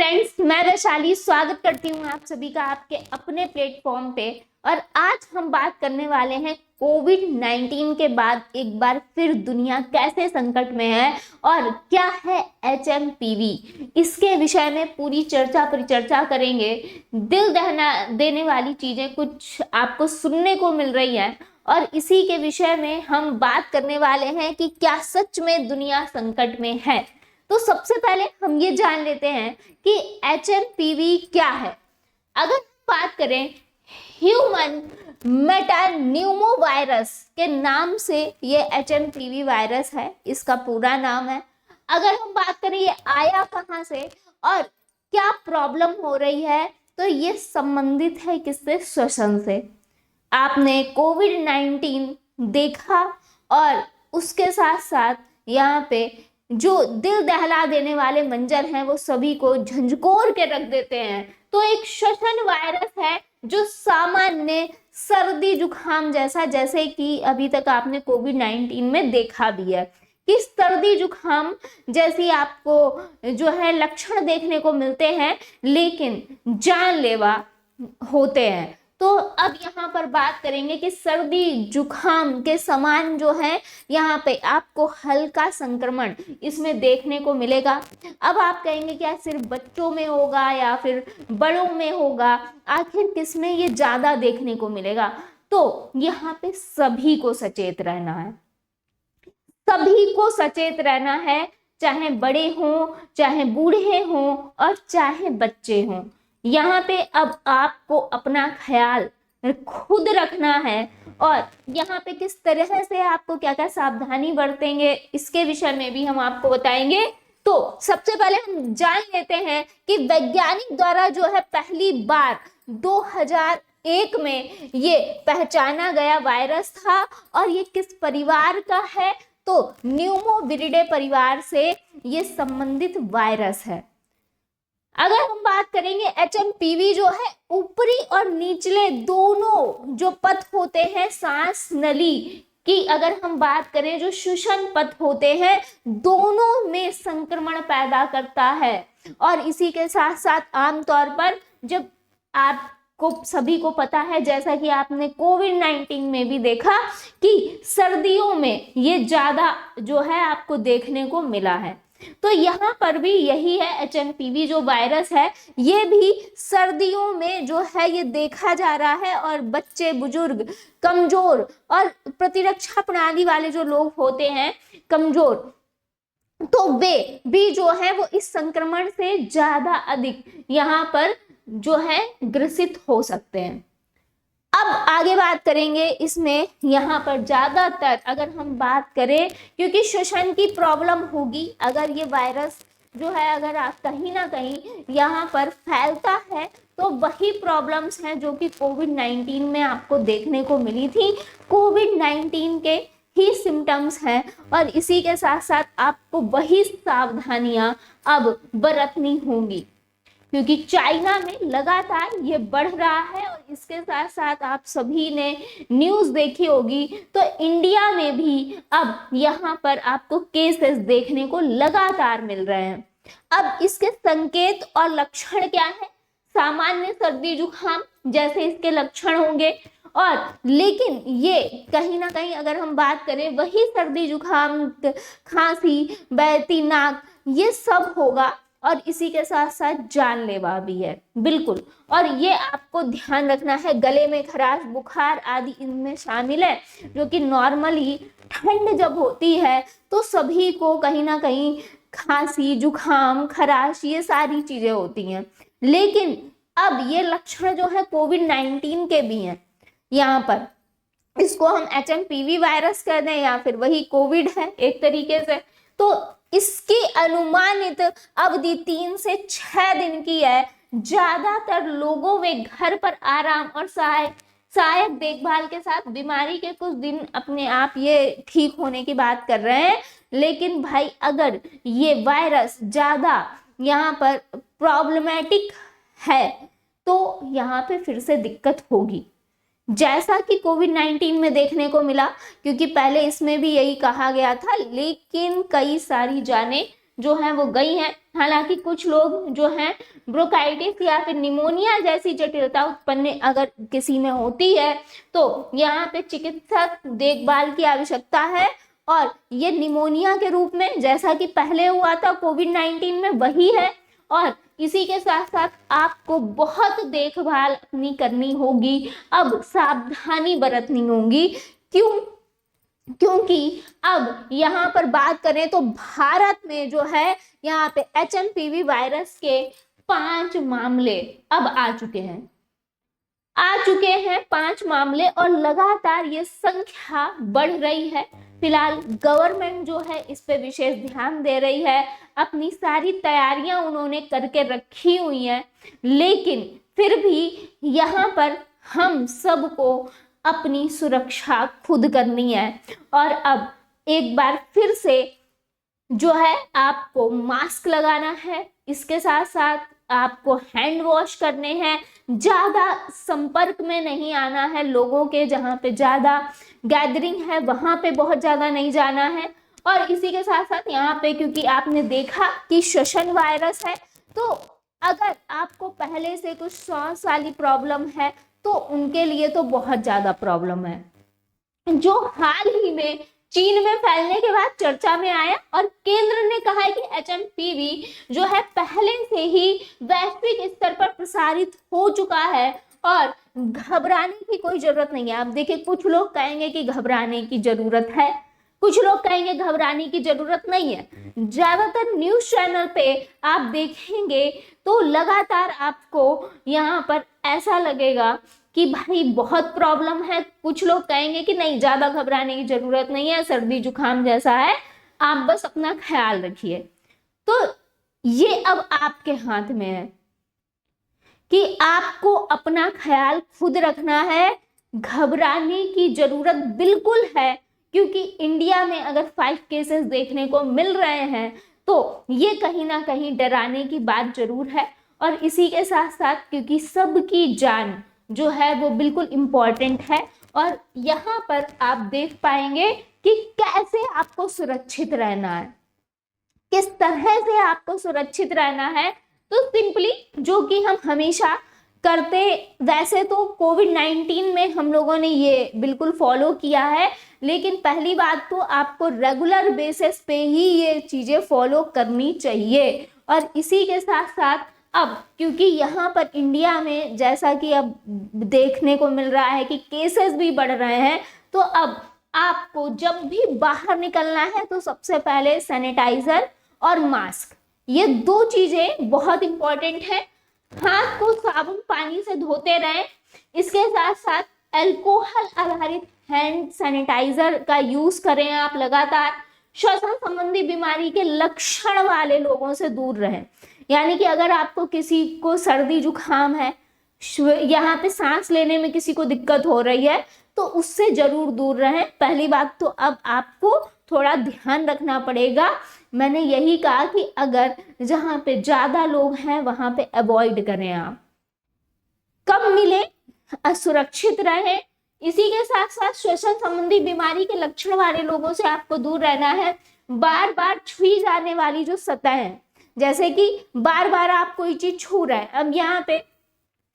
Friends, मैं वैशाली स्वागत करती हूँ आप सभी का आपके अपने प्लेटफॉर्म पे। और आज हम बात करने वाले हैं कोविड-19 के बाद एक बार फिर दुनिया कैसे संकट में है और क्या है एचएमपीवी। इसके विषय में पूरी चर्चा परिचर्चा करेंगे। दिल दहला देने वाली चीजें कुछ आपको सुनने को मिल रही है और इसी के विषय में हम बात करने वाले हैं कि क्या सच में दुनिया संकट में है। तो सबसे पहले हम ये जान लेते हैं कि एचएमपीवी क्या है। अगर बात करें ह्यूमन मेटान्यूमोवायरस के नाम से ये एचएमपीवी वायरस है, इसका पूरा नाम है। अगर हम बात करें ये आया कहाँ से और क्या प्रॉब्लम हो रही है, तो ये संबंधित है किससे? श्वसन से। आपने कोविड-19 देखा और उसके साथ साथ यहाँ पे जो दिल दहला देने वाले मंजर हैं वो सभी को झंझोर के रख देते हैं। तो एक श्वसन वायरस है जो सामान्य सर्दी जुकाम जैसा, जैसे कि अभी तक आपने कोविड-19 में देखा भी है कि सर्दी जुकाम जैसी आपको जो है लक्षण देखने को मिलते हैं, लेकिन जानलेवा होते हैं। तो अब यहाँ पर बात करेंगे कि सर्दी जुकाम के समान जो है यहाँ पे आपको हल्का संक्रमण इसमें देखने को मिलेगा। अब आप कहेंगे क्या सिर्फ बच्चों में होगा या फिर बड़ों में होगा, आखिर किसमें ये ज्यादा देखने को मिलेगा? तो यहाँ पे सभी को सचेत रहना है, सभी को सचेत रहना है, चाहे बड़े हों, चाहे बूढ़े हों और चाहे बच्चे हों। यहाँ पे अब आपको अपना ख्याल खुद रखना है और यहाँ पे किस तरह से आपको क्या क्या सावधानी बरतेंगे इसके विषय में भी हम आपको बताएंगे। तो सबसे पहले हम जान लेते हैं कि वैज्ञानिक द्वारा जो है पहली बार 2001 में ये पहचाना गया वायरस था और ये किस परिवार का है? तो न्यूमोविरिडे परिवार से ये संबंधित वायरस है। अगर हम बात करेंगे एचएमपीवी जो है ऊपरी और निचले दोनों जो पथ होते हैं सांस नली की, अगर हम बात करें जो श्वसन पथ होते हैं, दोनों में संक्रमण पैदा करता है। और इसी के साथ साथ आमतौर पर जब आपको सभी को पता है, जैसा कि आपने कोविड-19 में भी देखा कि सर्दियों में ये ज्यादा जो है आपको देखने को मिला है, तो यहाँ पर भी यही है। एचएमपीवी जो वायरस है ये भी सर्दियों में जो है ये देखा जा रहा है और बच्चे, बुजुर्ग, कमजोर और प्रतिरक्षा प्रणाली वाले जो लोग होते हैं कमजोर, तो वे भी जो है वो इस संक्रमण से ज्यादा अधिक यहाँ पर जो है ग्रसित हो सकते हैं। अब आगे बात करेंगे इसमें यहाँ पर ज्यादातर अगर हम बात करें, क्योंकि श्वसन की प्रॉब्लम होगी अगर ये वायरस जो है अगर आप कहीं ना कहीं यहाँ पर फैलता है, तो वही प्रॉब्लम्स हैं जो कि कोविड-19 में आपको देखने को मिली थी। कोविड-19 के ही सिम्टम्स हैं और इसी के साथ साथ आपको वही सावधानियां अब बरतनी होंगी, क्योंकि चाइना में लगातार ये बढ़ रहा है और इसके साथ साथ आप सभी ने न्यूज़ देखी होगी, तो इंडिया में भी अब यहाँ पर आपको केसेस देखने को लगातार मिल रहे हैं। अब इसके संकेत और लक्षण क्या है? सामान्य सर्दी जुकाम जैसे इसके लक्षण होंगे, और लेकिन ये कहीं ना कहीं अगर हम बात करें वही सर्दी जुकाम, खांसी, बहती नाक, ये सब होगा और इसी के साथ साथ जानलेवा भी है, बिल्कुल। और ये आपको ध्यान रखना है, गले में खराश, बुखार आदि इनमें शामिल है, जो कि नॉर्मली ठंड जब होती है तो सभी को कहीं ना कहीं खांसी, जुकाम, खराश ये सारी चीजें होती हैं। लेकिन अब ये लक्षण जो है कोविड-19 के भी हैं यहाँ पर, इसको हम एचएमपीवी वायरस कह दें या फिर वही कोविड है एक तरीके से। तो इसकी अनुमानित अवधि 3 से 6 दिन की है। ज्यादातर लोगों में घर पर आराम और सहायक देखभाल के साथ बीमारी के कुछ दिन अपने आप ये ठीक होने की बात कर रहे हैं। लेकिन भाई अगर ये वायरस ज्यादा यहाँ पर प्रॉब्लमेटिक है तो यहाँ पे फिर से दिक्कत होगी, जैसा कि कोविड-19 में देखने को मिला, क्योंकि पहले इसमें भी यही कहा गया था, लेकिन कई सारी जानें जो हैं वो गई हैं। हालांकि कुछ लोग जो हैं ब्रोंकाइटिस या फिर निमोनिया जैसी जटिलता उत्पन्न अगर किसी में होती है तो यहाँ पे चिकित्सक देखभाल की आवश्यकता है। और ये निमोनिया के रूप में जैसा कि पहले हुआ था कोविड-19 में वही है। और इसी के साथ साथ आपको बहुत देखभाल अपनी करनी होगी, अब सावधानी बरतनी होगी। क्योंकि अब यहाँ पर बात करें तो भारत में जो है यहाँ पे HMPV वायरस के 5 मामले अब आ चुके हैं 5 मामले, और लगातार ये संख्या बढ़ रही है। फिलहाल गवर्नमेंट जो है इस पे विशेष ध्यान दे रही है, अपनी सारी तैयारियां उन्होंने करके रखी हुई हैं, लेकिन फिर भी यहाँ पर हम सबको अपनी सुरक्षा खुद करनी है। और अब एक बार फिर से जो है आपको मास्क लगाना है, इसके साथ साथ आपको हैंड वॉश करने हैं, ज़्यादा संपर्क में नहीं आना है लोगों के, जहाँ पे ज़्यादा गैदरिंग है वहाँ पे बहुत ज़्यादा नहीं जाना है। और इसी के साथ साथ यहाँ पे क्योंकि आपने देखा कि श्वसन वायरस है, तो अगर आपको पहले से कुछ सांस वाली प्रॉब्लम है तो उनके लिए तो बहुत ज़्यादा प्रॉब्लम है, जो हाल ही में चीन में फैलने के बाद चर्चा में आया। और केंद्र ने कहा है कि HMPV जो है पहले से ही वैश्विक स्तर पर प्रसारित हो चुका है और घबराने की कोई जरूरत नहीं है। आप देखिए, कुछ लोग कहेंगे कि घबराने की जरूरत है, कुछ लोग कहेंगे घबराने की जरूरत नहीं है। ज्यादातर न्यूज चैनल पे आप देखेंगे तो लगातार आपको यहाँ पर ऐसा लगेगा कि भाई बहुत प्रॉब्लम है। कुछ लोग कहेंगे कि नहीं, ज्यादा घबराने की जरूरत नहीं है, सर्दी जुकाम जैसा है, आप बस अपना ख्याल रखिए। तो ये अब आपके हाथ में है कि आपको अपना ख्याल खुद रखना है। घबराने की जरूरत बिल्कुल है, क्योंकि इंडिया में अगर 5 केसेस देखने को मिल रहे हैं तो ये कहीं ना कहीं डराने की बात जरूर है। और इसी के साथ साथ क्योंकि सबकी जान जो है वो बिल्कुल इम्पॉर्टेंट है, और यहाँ पर आप देख पाएंगे कि कैसे आपको सुरक्षित रहना है, किस तरह से आपको सुरक्षित रहना है। तो सिंपली जो कि हम हमेशा करते, वैसे तो कोविड-19 में हम लोगों ने ये बिल्कुल फॉलो किया है, लेकिन पहली बात तो आपको रेगुलर बेसिस पे ही ये चीज़ें फॉलो करनी चाहिए। और इसी के साथ साथ अब क्योंकि यहाँ पर इंडिया में जैसा कि अब देखने को मिल रहा है कि केसेस भी बढ़ रहे हैं, तो अब आपको जब भी बाहर निकलना है तो सबसे पहले सैनिटाइजर और मास्क, ये 2 चीज़ें बहुत इम्पॉर्टेंट है। हाथ को साबुन पानी से धोते रहें, इसके साथ साथ अल्कोहल आधारित हैंड सैनिटाइजर का यूज करें आप लगातार। श्वसन संबंधी बीमारी के लक्षण वाले लोगों से दूर रहें, यानी कि अगर आपको किसी को सर्दी जुकाम है, यहाँ पे सांस लेने में किसी को दिक्कत हो रही है, तो उससे जरूर दूर रहें। पहली बात तो अब आपको थोड़ा ध्यान रखना पड़ेगा। मैंने यही कहा कि अगर जहाँ पे ज़्यादा लोग हैं वहाँ पे अवॉइड करें, आप कम मिले, असुरक्षित रहें। इसी के साथ साथ श्वसन संबंधी बीमारी के लक्षण वाले लोगों से आपको दूर रहना है। बार बार छुई जाने वाली जो सतह है, जैसे कि बार बार आप कोई चीज छू रहे हैं, अब यहाँ पे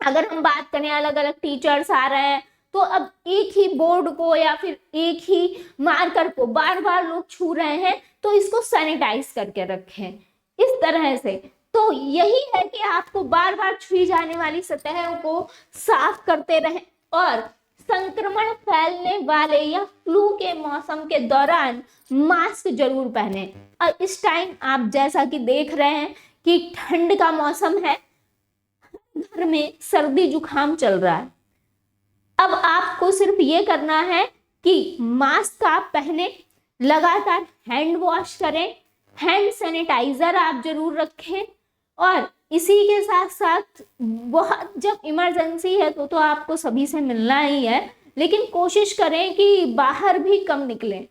अगर हम बात करें अलग अलग टीचर्स आ रहे हैं तो अब एक ही बोर्ड को या फिर एक ही मार्कर को बार बार लोग छू रहे हैं, तो इसको सैनिटाइज करके रखें इस तरह से। तो यही है कि आपको बार बार छुई जाने वाली सतहों को साफ करते रहें, और संक्रमण फैलने वाले या फ्लू के मौसम के दौरान मास्क जरूर पहने। और इस टाइम आप जैसा कि देख रहे हैं कि ठंड का मौसम है, घर में सर्दी जुकाम चल रहा है। अब आपको सिर्फ ये करना है कि मास्क आप पहने, लगातार हैंड वॉश करें, हैंड सैनिटाइजर आप जरूर रखें, और इसी के साथ साथ बहुत जब इमरजेंसी है तो आपको सभी से मिलना ही है, लेकिन कोशिश करें कि बाहर भी कम निकलें।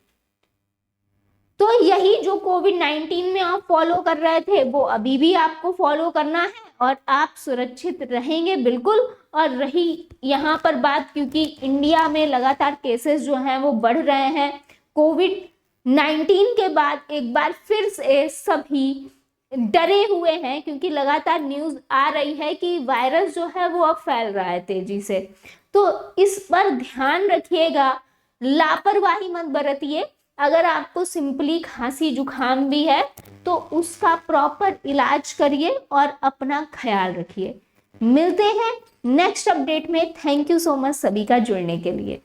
तो यही जो कोविड-19 में आप फॉलो कर रहे थे वो अभी भी आपको फॉलो करना है, और आप सुरक्षित रहेंगे बिल्कुल। और रही यहाँ पर बात, क्योंकि इंडिया में लगातार केसेस जो हैं वो बढ़ रहे हैं, कोविड 19 के बाद एक बार फिर से सभी डरे हुए हैं, क्योंकि लगातार न्यूज आ रही है कि वायरस जो है वो अब फैल रहा है तेजी से। तो इस पर ध्यान रखिएगा, लापरवाही मत बरतिए। अगर आपको सिंपली खांसी जुकाम भी है तो उसका प्रॉपर इलाज करिए और अपना ख्याल रखिए। मिलते हैं नेक्स्ट अपडेट में। थैंक यू सो मच सभी का जुड़ने के लिए।